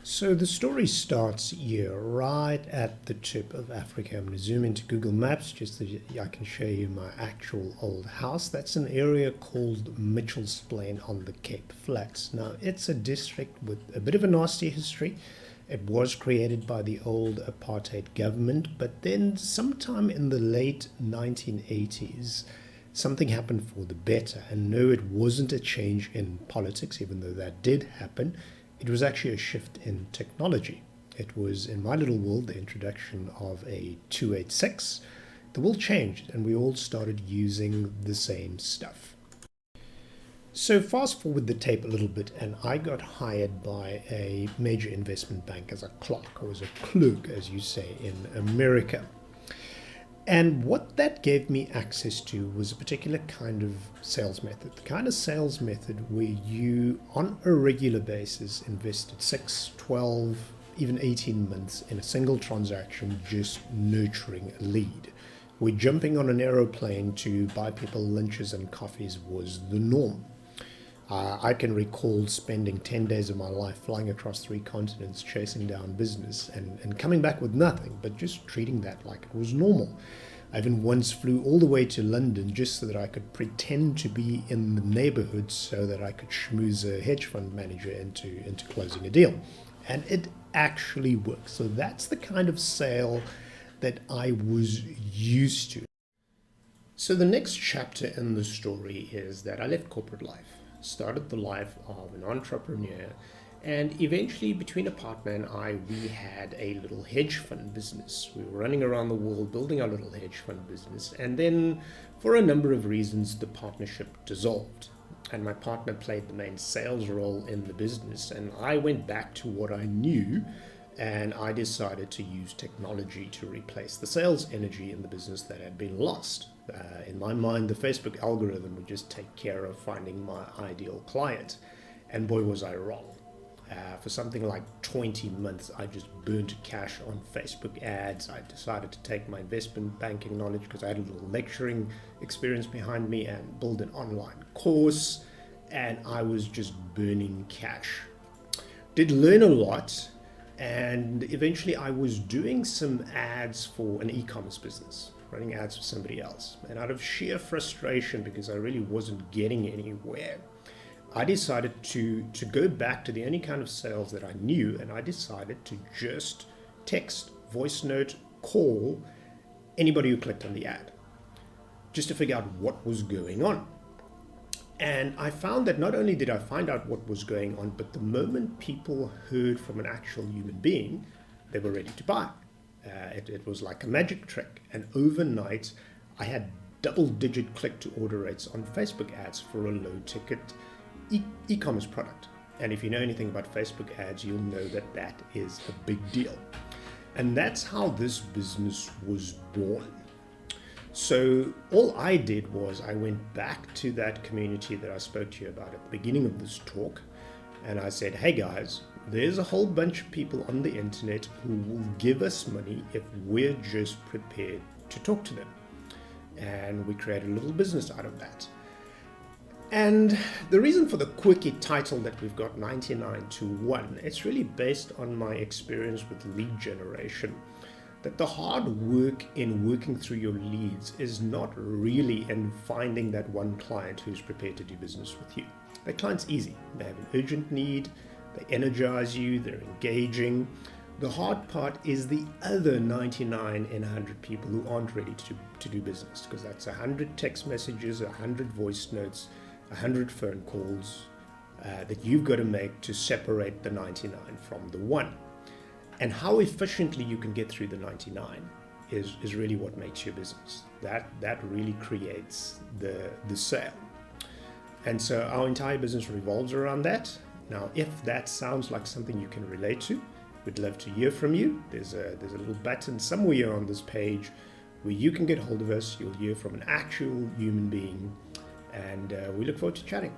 So the story starts here, right at the tip of Africa. I'm going to zoom into Google Maps just so I can show you my actual old house. That's an area called Mitchell's Plain on the Cape Flats. Now, it's a district with a bit of a nasty history. It was created by the old apartheid government, but then sometime in the late 1980s, something happened for the better. And no, it wasn't a change in politics, even though that did happen. It was actually a shift in technology. It was, in my little world, the introduction of a 286. The world changed and we all started using the same stuff. So fast forward the tape a little bit, and I got hired by a major investment bank as a clerk, or as a clerk, as you say in America. And what that gave me access to was a particular kind of sales method, the kind of sales method where you, on a regular basis, invested 6, 12, even 18 months in a single transaction, just nurturing a lead. Where jumping on an aeroplane to buy people lunches and coffees was the norm. I can recall spending 10 days of my life flying across 3 continents, chasing down business and coming back with nothing, but just treating that like it was normal. I even once flew all the way to London just so that I could pretend to be in the neighborhood so that I could schmooze a hedge fund manager into closing a deal. And it actually works. So that's the kind of sale that I was used to. So the next chapter in the story is that I left corporate life, started the life of an entrepreneur, and eventually between a partner and I, we had a little hedge fund business. We were running around the world building our little hedge fund business, and then for a number of reasons the partnership dissolved, and my partner played the main sales role in the business, and I went back to what I knew, and I decided to use technology to replace the sales energy in the business that had been lost. In my mind, the Facebook algorithm would just take care of finding my ideal client. And boy, was I wrong. For something like 20 months, I just burnt cash on Facebook ads. I decided to take my investment banking knowledge, because I had a little lecturing experience behind me, and build an online course. And I was just burning cash. Did learn a lot. And eventually I was doing some ads for an e-commerce business, running ads for somebody else. And out of sheer frustration, because I really wasn't getting anywhere, I decided to go back to the only kind of sales that I knew, and I decided to just text, voice note, call anybody who clicked on the ad, just to figure out what was going on. And I found that not only did I find out what was going on, but the moment people heard from an actual human being, they were ready to buy. It was like a magic trick. And overnight, I had double-digit click-to-order rates on Facebook ads for a low-ticket e-commerce product. And if you know anything about Facebook ads, you'll know that that is a big deal. And that's how this business was born. So all I did was I went back to that community that I spoke to you about at the beginning of this talk, and I said, hey guys, there's a whole bunch of people on the internet who will give us money if we're just prepared to talk to them. And we created a little business out of that. And the reason for the quirky title that we've got, 99 to 1, it's really based on my experience with lead generation. That the hard work in working through your leads is not really in finding that one client who's prepared to do business with you. That client's easy. They have an urgent need, they energize you, they're engaging. The hard part is the other 99 in 100 people who aren't ready to do business, because that's 100 text messages, 100 voice notes, 100 phone calls that you've got to make to separate the 99 from the 1. And how efficiently you can get through the 99 is really what makes your business. That really creates the sale. And so our entire business revolves around that. Now, if that sounds like something you can relate to, we'd love to hear from you. There's a little button somewhere on this page where you can get hold of us. You'll hear from an actual human being, and we look forward to chatting.